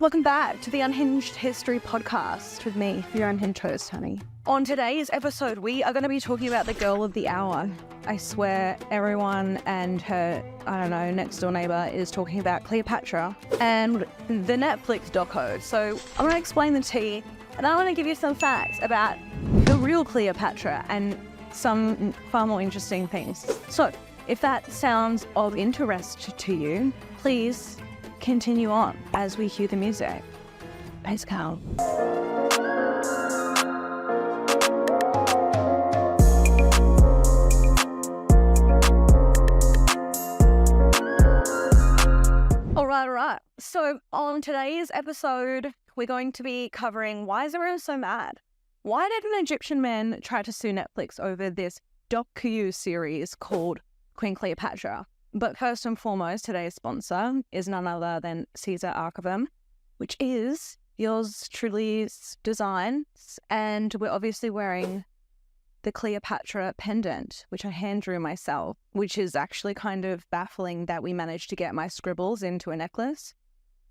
Welcome back to the Unhinged History Podcast with me, your unhinged host, Honey. On today's episode, we are going to be talking about the girl of the hour. I swear everyone and her, next door neighbor is talking about Cleopatra and the Netflix doco. So I'm going to explain the tea, and I want to give you some facts about the real Cleopatra and some far more interesting things. So if that sounds of interest to you, please continue on as we hear the music. Let's go. All right. So on today's episode, we're going to be covering why is everyone so mad? Why did an Egyptian man try to sue Netflix over this docu series called Queen Cleopatra? But first and foremost, today's sponsor is none other than Caesar Archivum, which is yours truly's designs. And we're obviously wearing the Cleopatra pendant, which I hand drew myself, which is actually kind of baffling that we managed to get my scribbles into a necklace.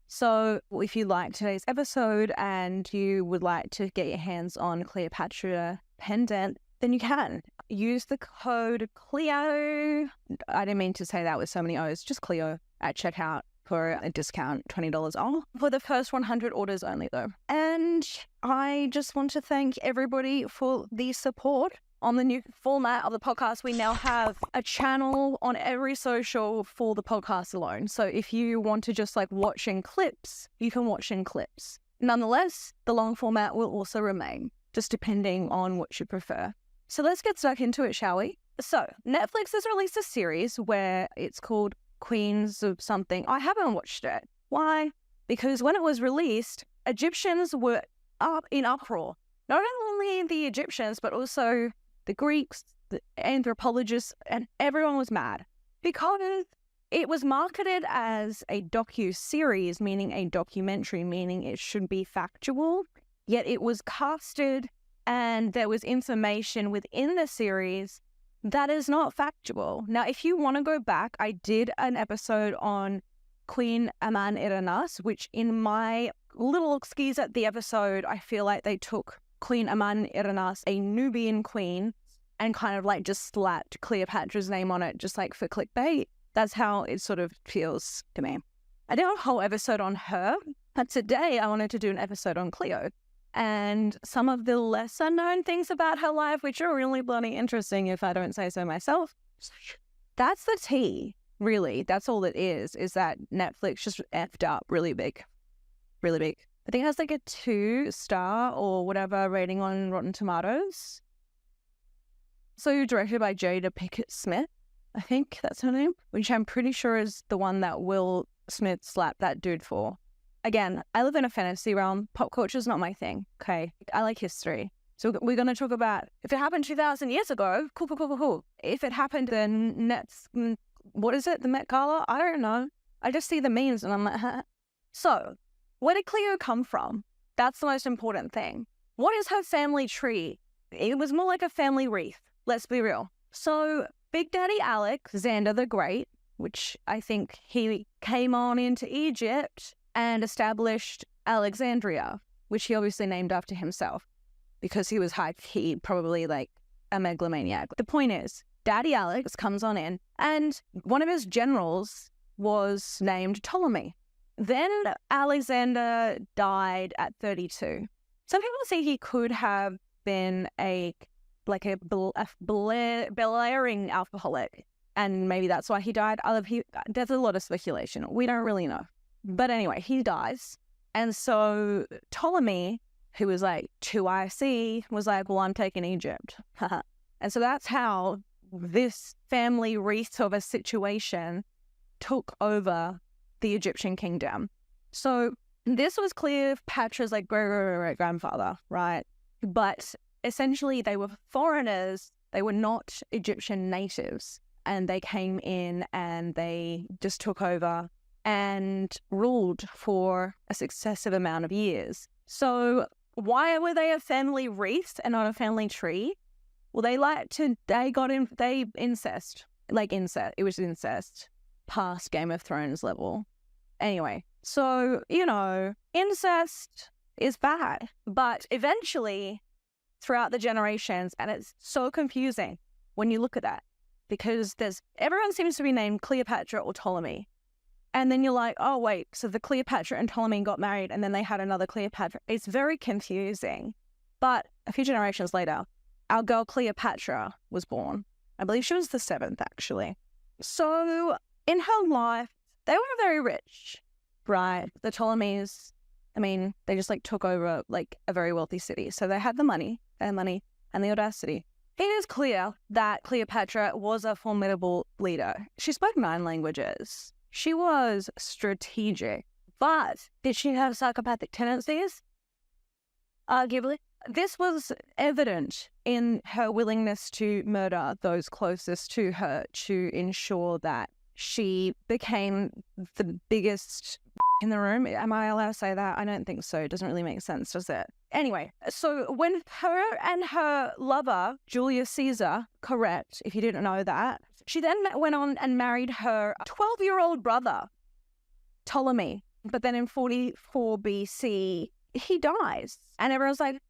So if you like today's episode and you would like to get your hands on Cleopatra pendant, then you can. Use the code CLEO. I didn't mean to say that with so many O's, just CLEO at checkout for a discount, $20 off. For the first 100 orders only though. And I just want to thank everybody for the support on the new format of the podcast. We now have a channel on every social for the podcast alone. So if you want to just watch in clips, you can watch in clips. Nonetheless, the long format will also remain, just depending on what you prefer. So let's get stuck into it, shall we? So Netflix has released a series where it's called Queens of something. I haven't watched it. Why? Because when it was released, Egyptians were up in uproar. Not only the Egyptians, but also the Greeks, the anthropologists, and everyone was mad. Because it was marketed as a docu-series, meaning a documentary, meaning it should be factual, yet it was casted and there was information within the series that is not factual. Now, if you want to go back, I did an episode on Queen Aman-Iranas, which in my little skis at the episode, I feel like they took Queen Aman-Iranas, a Nubian queen, and kind of just slapped Cleopatra's name on it, just for clickbait. That's how it sort of feels to me. I did a whole episode on her, but today I wanted to do an episode on Cleo and some of the lesser known things about her life, which are really bloody interesting if I don't say so myself. That's the tea, really. That's all it is that Netflix just effed up really big. Really big. I think it has a 2-star or whatever rating on Rotten Tomatoes. So directed by Jada Pinkett Smith, I think that's her name, which I'm pretty sure is the one that Will Smith slapped that dude for. Again, I live in a fantasy realm. Pop culture is not my thing, okay? I like history. So we're going to talk about, if it happened 2,000 years ago, cool. If it happened then what is it, the Met Gala? I don't know. I just see the memes and I'm like, So, where did Cleo come from? That's the most important thing. What is her family tree? It was more like a family wreath. Let's be real. So, Big Daddy Alexander the Great, which I think he came on into Egypt and established Alexandria, which he obviously named after himself because he was high-key, probably a megalomaniac. The point is, Daddy Alex comes on in and one of his generals was named Ptolemy. Then Alexander died at 32. Some people say he could have been a blaring alcoholic, and maybe that's why he died. There's a lot of speculation. We don't really know. But anyway, he dies. And so Ptolemy, who was 2IC, was well, I'm taking Egypt. And so that's how this family wreath of a situation took over the Egyptian kingdom. So this was Cleopatra's great-grandfather, right? But essentially they were foreigners. They were not Egyptian natives. And they came in and they just took over and ruled for a successive amount of years. So why were they a family wreath and not a family tree? Well, they incest. It was incest past Game of Thrones level. Anyway, So, incest is bad. But eventually, throughout the generations, and it's so confusing when you look at that, because everyone seems to be named Cleopatra or Ptolemy. And then you're like, oh, wait, so the Cleopatra and Ptolemy got married and then they had another Cleopatra. It's very confusing. But a few generations later, our girl Cleopatra was born. I believe she was the 7th, actually. So in her life, they were very rich, right? The Ptolemies, they just took over a very wealthy city. So they had the money, and the audacity. It is clear that Cleopatra was a formidable leader. She spoke 9 languages. She was strategic, but did she have psychopathic tendencies? Arguably. This was evident in her willingness to murder those closest to her to ensure that she became the biggest in the room. Am I allowed to say that? I don't think so. It doesn't really make sense, does it? Anyway, so when her and her lover, Julius Caesar, correct, if you didn't know that, she then went on and married her 12-year-old brother, Ptolemy. But then in 44 BC, he dies. And everyone's like,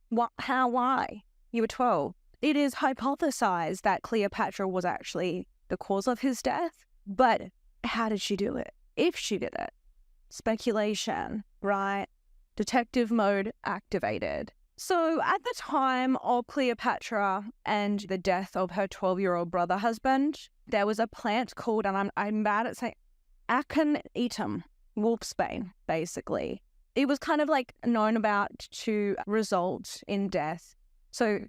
what? How? Why? You were 12. It is hypothesized that Cleopatra was actually the cause of his death. But how did she do it? If she did it. Speculation, right? Detective mode activated. So at the time of Cleopatra and the death of her 12-year-old brother husband, there was a plant called, and I'm bad at saying, aconitum, wolfsbane, basically. It was kind of known about to result in death. So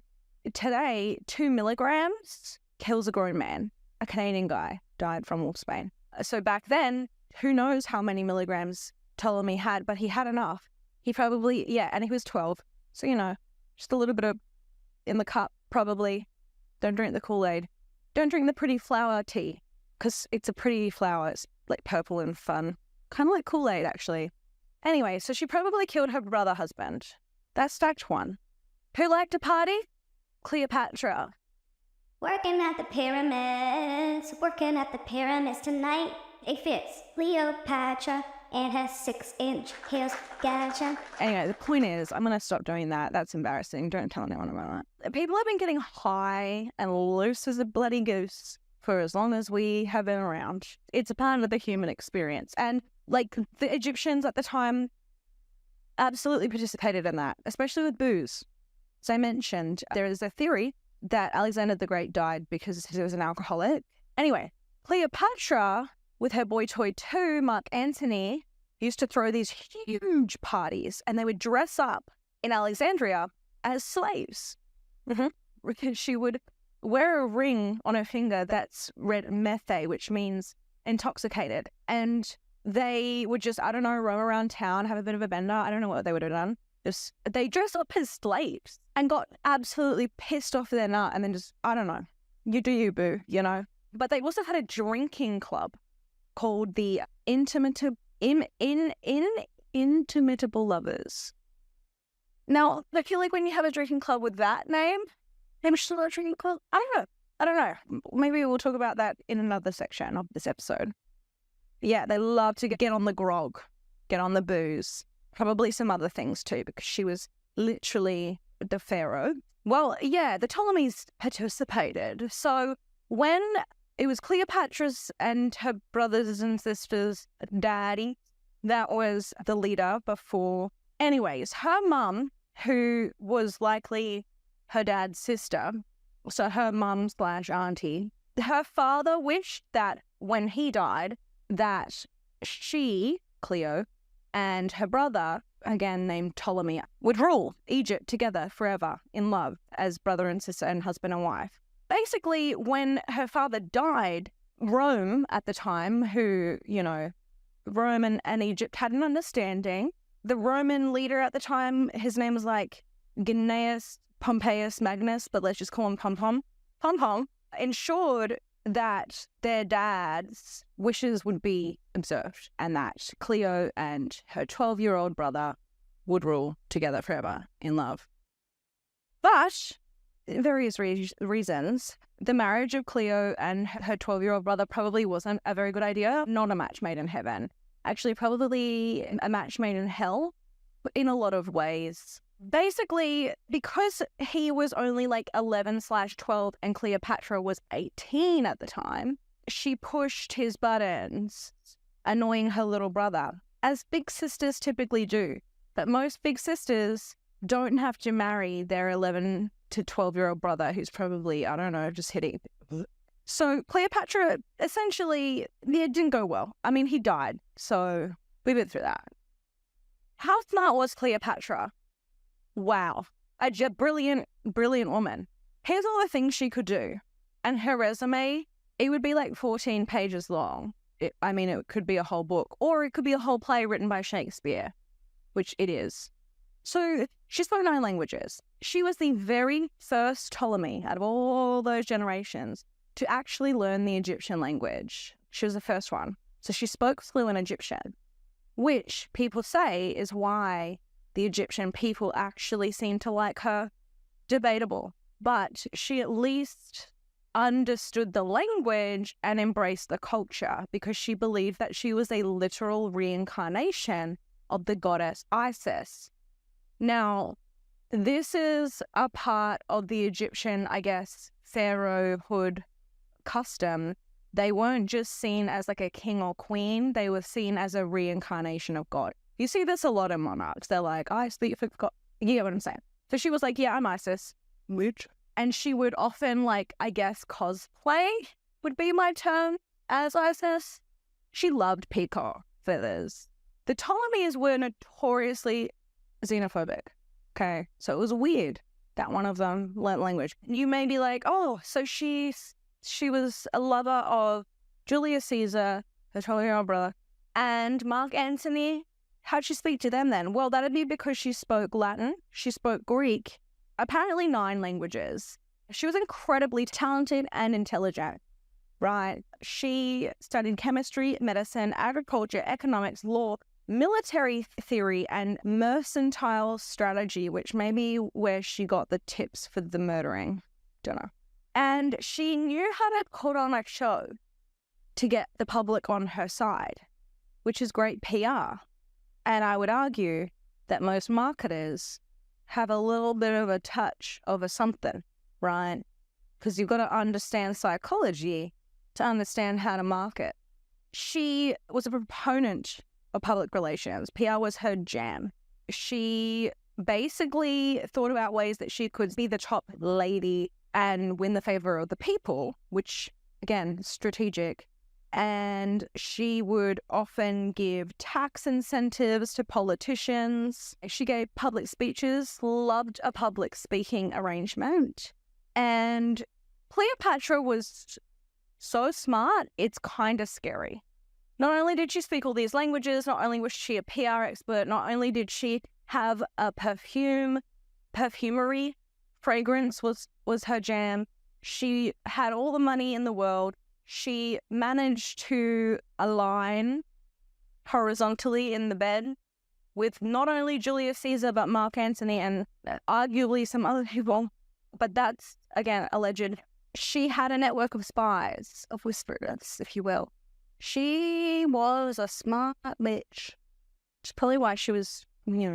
today, 2 milligrams kills a grown man. A Canadian guy died from wolfsbane. So back then, who knows how many milligrams Ptolemy had, but he had enough. He probably, and he was 12. So, just a little bit of in the cup, probably. Don't drink the Kool-Aid. Don't drink the pretty flower tea, because it's a pretty flower. It's purple and fun. Kind of like Kool-Aid, actually. Anyway, so she probably killed her brother husband. That's fact 1. Who liked to party? Cleopatra. Working at the pyramids tonight. It fits Cleopatra and her 6-inch heels. Gotcha. Anyway, the point is, I'm going to stop doing that. That's embarrassing. Don't tell anyone about that. People have been getting high and loose as a bloody goose for as long as we have been around. It's a part of the human experience. And the Egyptians at the time absolutely participated in that, especially with booze. As I mentioned, there is a theory that Alexander the Great died because he was an alcoholic. Anyway, Cleopatra, with her boy toy too, Mark Antony, used to throw these huge parties, and they would dress up in Alexandria as slaves. Because she would wear a ring on her finger that's read methe, which means intoxicated. And they would just, roam around town, have a bit of a bender. I don't know what they would have done. They dressed up as slaves and got absolutely pissed off their nut, and then just, you do you, boo, But they also had a drinking club called the Intimitable Lovers. Now, I feel like when you have a drinking club with that name, maybe it's not a drinking club. I don't know. Maybe we'll talk about that in another section of this episode. Yeah, they love to get on the grog, get on the booze, probably some other things too, because she was literally the pharaoh. Well, yeah, the Ptolemies participated. So when it was Cleopatra's and her brothers and sisters' daddy that was the leader before. Anyways, her mum, who was likely her dad's sister, so her mum/auntie, her father wished that when he died, that she, Cleo, and her brother, again named Ptolemy, would rule Egypt together forever in love as brother and sister and husband and wife. Basically, when her father died, Rome at the time, who, Rome and Egypt had an understanding. The Roman leader at the time, his name was Gnaeus Pompeius Magnus, but let's just call him Pom-Pom. Pom-Pom ensured that their dad's wishes would be observed and that Cleo and her 12-year-old brother would rule together forever in love. But various reasons, the marriage of Cleo and her 12-year-old brother probably wasn't a very good idea, not a match made in heaven. Actually, probably a match made in hell in a lot of ways. Basically, because he was only like 11/12 and Cleopatra was 18 at the time, she pushed his buttons, annoying her little brother, as big sisters typically do. But most big sisters don't have to marry their 11 to 12-year-old brother who's probably, I don't know, just hitting. So Cleopatra, essentially, it didn't go well. I mean, he died, so we've been through that. How smart was Cleopatra? Wow. Brilliant, brilliant woman. Here's all the things she could do. And her resume, it would be like 14 pages long. It could be a whole book, or it could be a whole play written by Shakespeare, which it is. So she spoke 9 languages. She was the very first Ptolemy out of all those generations to actually learn the Egyptian language. She was the first one. So she spoke fluent Egyptian, which people say is why the Egyptian people actually seem to like her. Debatable. But she at least understood the language and embraced the culture because she believed that she was a literal reincarnation of the goddess Isis. Now, this is a part of the Egyptian, I guess, pharaohhood custom. They weren't just seen as like a king or queen, they were seen as a reincarnation of God. You see this a lot in monarchs. They're like, I speak for God. You get what I'm saying? So she was like, yeah, I'm Isis. Which? And she would often, like, I guess, cosplay would be my term as Isis. She loved peacock feathers. The Ptolemies were notoriously xenophobic. Okay, so it was weird that one of them learnt language. You may be like, oh, so she was a lover of Julius Caesar, her 12-year-old brother, and Mark Antony. How'd she speak to them then? Well, that'd be because she spoke Latin, she spoke Greek, apparently 9 languages. She was incredibly talented and intelligent, right? She studied chemistry, medicine, agriculture, economics, law, military theory, and mercantile strategy, which may be where she got the tips for the murdering. Don't know. And she knew how to put on a show to get the public on her side, which is great PR. And I would argue that most marketers have a little bit of a touch of a something, right? Because you've got to understand psychology to understand how to market. She was a proponent of public relations. PR was her jam. She basically thought about ways that she could be the top lady and win the favor of the people, which, again, strategic. And she would often give tax incentives to politicians. She gave public speeches, loved a public speaking arrangement. And Cleopatra was so smart, it's kind of scary. Not only did she speak all these languages, not only was she a PR expert, not only did she have a perfumery, fragrance was her jam. She had all the money in the world. She managed to align horizontally in the bed with not only Julius Caesar, but Mark Antony and arguably some other people. But that's, again, alleged. She had a network of spies, of whisperers, if you will. She was a smart bitch. It's probably why she was,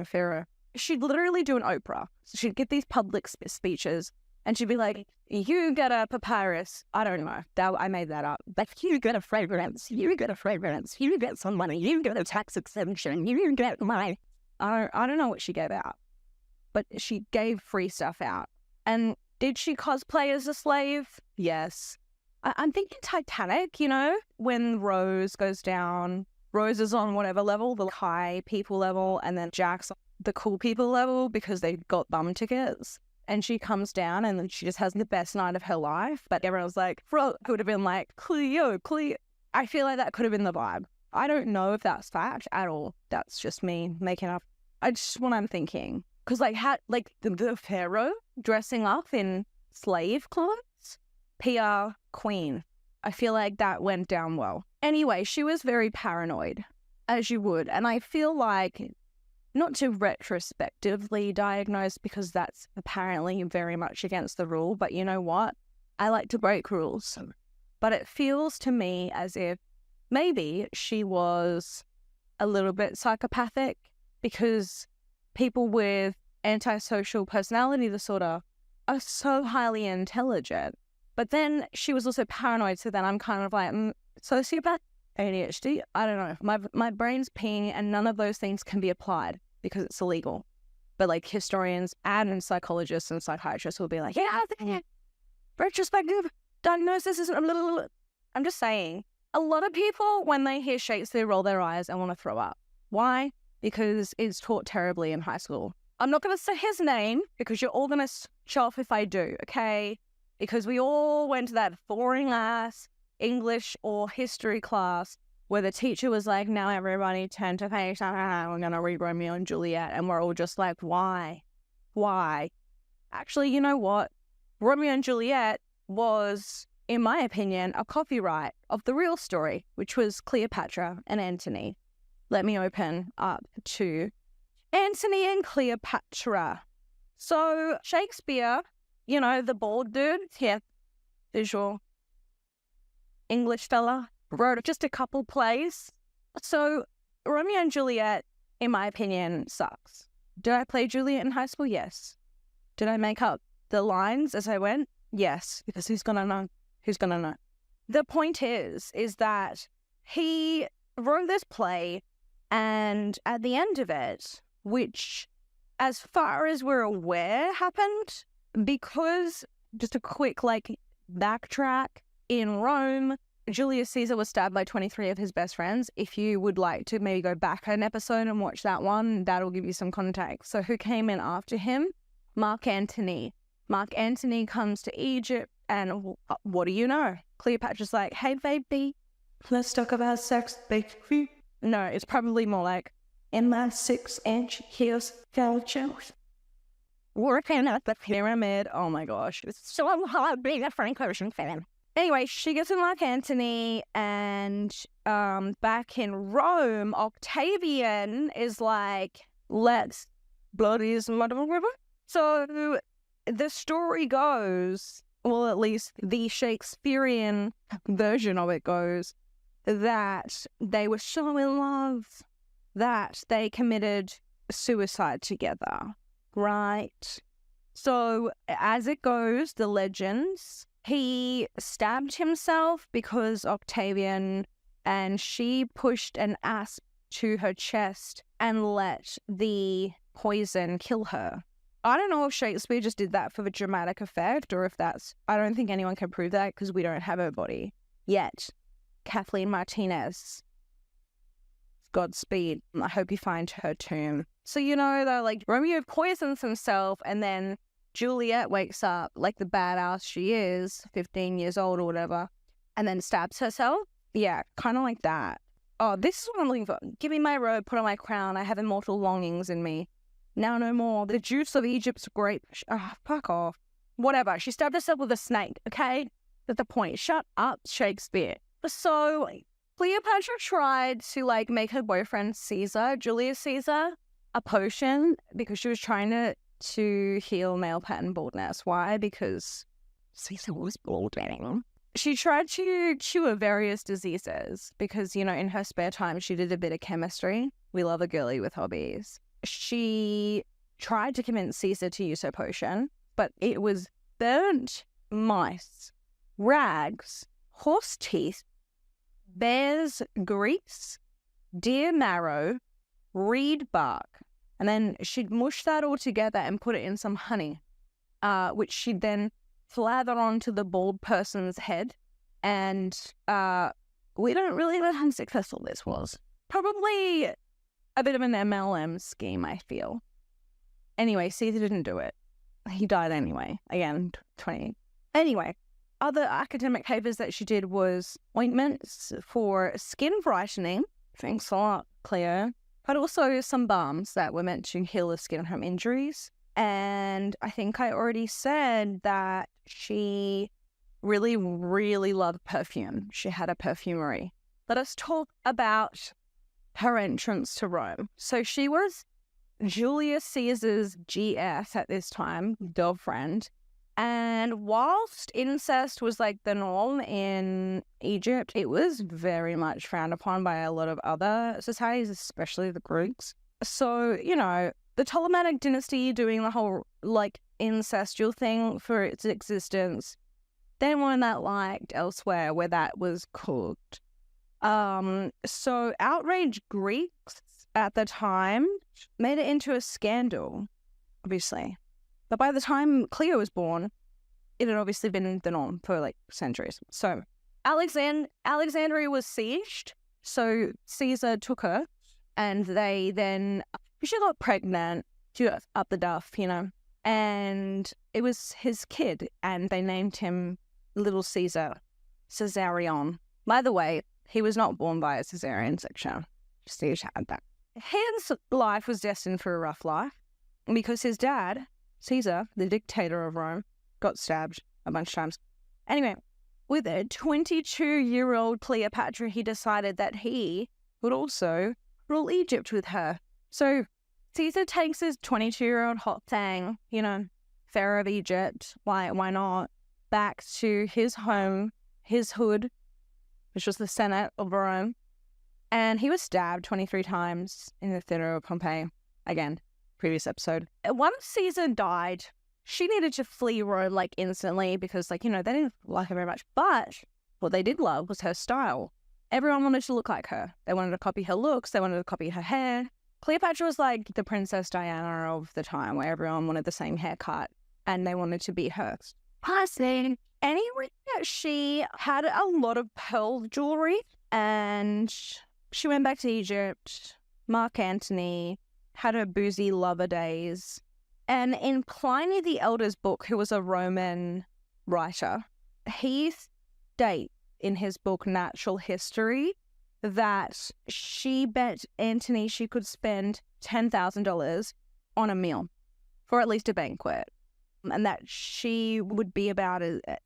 pharaoh. She'd literally do an Oprah. So she'd give these public speeches, and she'd be like, you get a papyrus. I don't know. I made that up. But you get a fragrance. You get a fragrance. You get some money. You get a tax exemption. You get my... I don't know what she gave out. But she gave free stuff out. And did she cosplay as a slave? Yes. I'm thinking Titanic, when Rose goes down. Rose is on whatever level, the high people level, and then Jack's on the cool people level because they got bum tickets. And she comes down and then she just has the best night of her life. But everyone's like, could have been like, Cleo. I feel like that could have been the vibe. I don't know if that's fact at all. That's just me making up. I just what I'm thinking. Because the pharaoh dressing up in slave clothes, PR queen. I feel like that went down well. Anyway, she was very paranoid, as you would. And I feel like, not to retrospectively diagnose because that's apparently very much against the rule, but you know what? I like to break rules. But it feels to me as if maybe she was a little bit psychopathic because people with antisocial personality disorder are so highly intelligent. But then she was also paranoid, so then I'm kind of like, sociopath, ADHD, I don't know. My brain's peeing and none of those things can be applied because it's illegal. But like historians and psychologists and psychiatrists will be like, yeah, retrospective diagnosis isn't a little. I'm just saying, a lot of people, when they hear Shakespeare, roll their eyes and want to throw up. Why? Because it's taught terribly in high school. I'm not going to say his name because you're all going to show off if I do, okay? Because we all went to that boring ass English or history class where the teacher was like, now everybody turn to page, we're going to read Romeo and Juliet. And we're all just like, why? Why? Actually, you know what? Romeo and Juliet was, in my opinion, a copyright of the real story, which was Cleopatra and Antony. Let me open up to Antony and Cleopatra. So Shakespeare, you know, the bald dude, yeah, visual English fella, wrote just a couple plays. So Romeo and Juliet, in my opinion, sucks. Did I play Juliet in high school? Yes. Did I make up the lines as I went? Yes, because who's gonna know? Who's gonna know? The point is that he wrote this play, and at the end of it, which, as far as we're aware, happened because, just a quick, backtrack, in Rome, Julius Caesar was stabbed by 23 of his best friends. If you would like to maybe go back an episode and watch that one, that'll give you some context. So who came in after him? Mark Antony. Mark Antony comes to Egypt, and what do you know? Cleopatra's like, hey, baby, let's talk about sex, baby. No, it's probably more like, in my 6-inch heels, culture. Working at the pyramid. Oh my gosh. It's so hard being a Frank Ocean fan. Anyway, she gets in Mark Antony, and back in Rome, Octavian is like, let's bloody whatever. So the story goes, well, at least the Shakespearean version of it goes, that they were so in love that they committed suicide together, right? So as it goes, the legends, he stabbed himself because Octavian, and she pushed an asp to her chest and let the poison kill her. I don't know if Shakespeare just did that for the dramatic effect or if that's, I don't think anyone can prove that because we don't have her body yet. Kathleen Martinez, Godspeed. I hope you find her tomb. So, you know, they're like, Romeo poisons himself and then Juliet wakes up like the badass she is, 15 years old or whatever, and then stabs herself. Yeah, kind of like that. Oh, this is what I'm looking for. Give me my robe, put on my crown. I have immortal longings in me. Now no more. The juice of Egypt's grape. Fuck off. Whatever. She stabbed herself with a snake, okay? That's the point. Shut up, Shakespeare. So Cleopatra tried to make her boyfriend Caesar, Julius Caesar, a potion because she was trying to heal male pattern baldness. Why? Because Caesar was bald. She tried to cure various diseases because, you know, in her spare time, she did a bit of chemistry. We love a girly with hobbies. She tried to convince Caesar to use her potion, but it was burnt mice, rags, horse teeth, bear's grease, deer marrow, reed bark. And then she'd mush that all together and put it in some honey, which she'd then slather onto the bald person's head. And we don't really know how successful this was. Probably a bit of an MLM scheme, I feel. Anyway, Caesar didn't do it. He died anyway. Again, 20. Anyway, other academic papers that she did was ointments for skin brightening. Thanks a lot, Cleo. But also some balms that were meant to heal the skin from injuries. And I think I already said that she really, really loved perfume. She had a perfumery. Let us talk about her entrance to Rome. So she was Julius Caesar's GS at this time, girlfriend, And whilst incest was like the norm in Egypt, it was very much frowned upon by a lot of other societies, especially the Greeks. So, you know, the Ptolemaic dynasty doing the whole like incestual thing for its existence, they weren't that liked elsewhere where that was cooked. So outraged Greeks at the time made it into a scandal, obviously. But by the time Cleo was born, it had obviously been the norm for like centuries. So Alexandria was sieged. So Caesar took her, and she got pregnant. She got up the duff, you know, and it was his kid, and they named him Little Caesar, Caesarion. By the way, he was not born by a cesarean section. Just so you should add that. His life was destined for a rough life because his dad, Caesar, the dictator of Rome, got stabbed a bunch of times. Anyway, with a 22-year-old Cleopatra, he decided that he would also rule Egypt with her. So Caesar takes his 22-year-old hot thing, you know, Pharaoh of Egypt, why not, back to his home, his hood, which was the Senate of Rome. And he was stabbed 23 times in the theater of Pompeii. Again, previous episode. Once Caesar died, she needed to flee Rome like instantly because, like, you know, they didn't like her very much. But what they did love was her style. Everyone wanted to look like her. They wanted to copy her looks. They wanted to copy her hair. Cleopatra was like the Princess Diana of the time, where everyone wanted the same haircut and they wanted to be her. Anyway, she had a lot of pearl jewelry, and she went back to Egypt. Mark Antony had her boozy lover days. And in Pliny the Elder's book, who was a Roman writer, he states in his book Natural History that she bet Antony she could spend $10,000 on a meal for at least a banquet, and that she would be about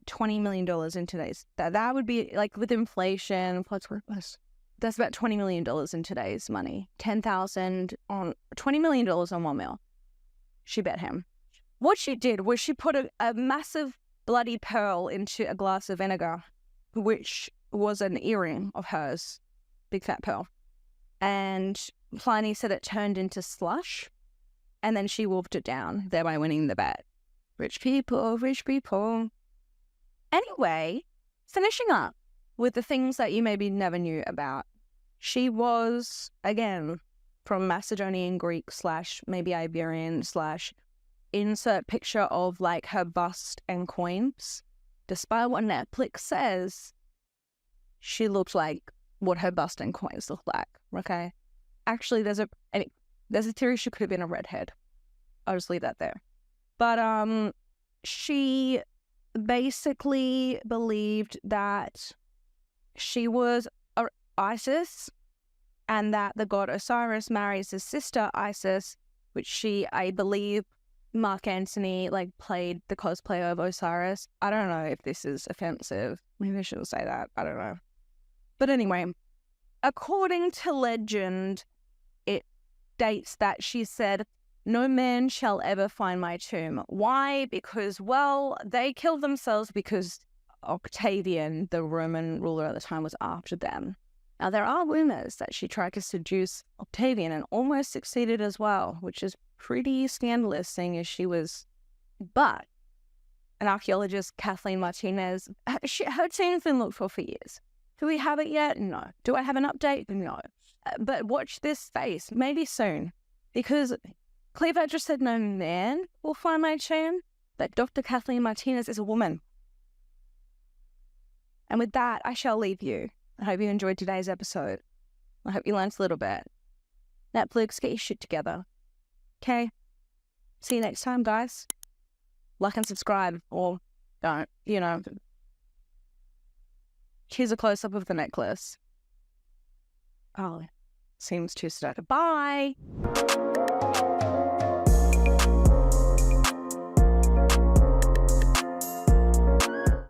$20 million in today's. That would be, like, with inflation plus that's about $20 million in today's money. $10,000 on $20 million on one meal. She bet him. What she did was she put a massive bloody pearl into a glass of vinegar, which was an earring of hers, big fat pearl. And Pliny said it turned into slush, and then she wolfed it down, thereby winning the bet. Rich people, rich people. Anyway, finishing up with the things that you maybe never knew about. She was, again, from Macedonian Greek / maybe Iberian / insert picture of like her bust and coins. Despite what Netflix says, she looked like what her bust and coins look like. Okay, actually, there's a theory she could have been a redhead. I'll just leave that there. But she basically believed that she was Isis, and that the god Osiris marries his sister Isis, which I believe, Mark Antony played the cosplay of Osiris. I don't know if this is offensive. Maybe I shouldn't say that. I don't know. But anyway, according to legend, it states that she said, "No man shall ever find my tomb." Why? Because, well, they killed themselves because Octavian, the Roman ruler at the time, was after them. Now, there are rumors that she tried to seduce Octavian and almost succeeded as well, which is pretty scandalous, seeing as she was. But an archaeologist, Kathleen Martinez, her team's been looked for years. Do we have it yet? No. Do I have an update? No. But watch this space, maybe soon, because Cleopatra said no man will find my tomb, but Dr. Kathleen Martinez is a woman. And with that, I shall leave you. I hope you enjoyed today's episode. I hope you learned a little bit. Netflix, get your shit together. Okay? See you next time, guys. Like and subscribe, or don't, Here's a close-up of the necklace. Oh, seems too stuck. Bye!